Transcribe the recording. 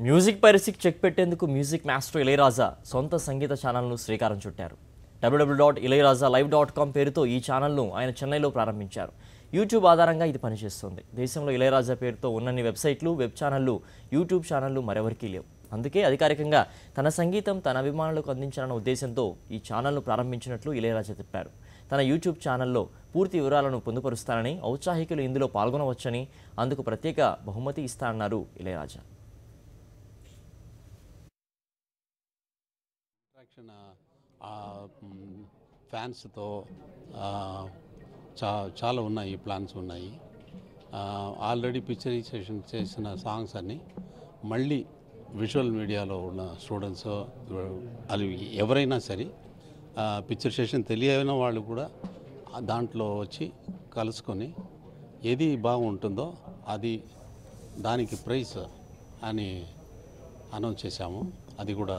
Music పైరసీకి check పెట్టేందుకు music master Ilaiyaraaja సొంత సంగీత ఛానల్ను శ్రీకారం చుట్టారు. www.ilayaraja.live.com పేరుతో ఈ ఛానల్ను ఆయన చెన్నైలో ప్రారంభించారు. యూట్యూబ్ ఆధారంగా ఇది పనిచేస్తుంది. దేశంలో ఇళయరాజా పేరుతో ఉన్నన్ని వెబ్సైట్లు, వెబ్ ఛానళ్లు, యూట్యూబ్ ఛానళ్లు మరెవరికీ లేవు. అందుకే అధికారికంగా తన సంగీతం తన అభిమానులకు అందించాలన్న ఉద్దేశంతో ఈ ఛానల్ను ప్రారంభించినట్లు ఇళయరాజా చెప్పారు. తన యూట్యూబ్ ఛానల్లో పూర్తి వివరాలను పొందుపరుస్తానని, ఔత్సాహికులు ఇందులో పాల్గొనవచ్చని, అందుకు ప్రత్యేక బహుమతి ఇస్తానన్నారు ఇళయరాజా. ఫ్యాన్స్తో చాలా ఉన్నాయి, ప్లాన్స్ ఉన్నాయి. ఆల్రెడీ పిక్చరైజేషన్ చేసిన సాంగ్స్ అన్నీ మళ్ళీ విజువల్ మీడియాలో ఉన్న స్టూడెంట్స్ అది ఎవరైనా సరే పిక్చరైజేషన్ తెలియని వాళ్ళు కూడా దాంట్లో వచ్చి కలుసుకొని ఏది బాగుంటుందో అది దానికి ప్రైజ్ అని అనౌన్స్ చేశాము. అది కూడా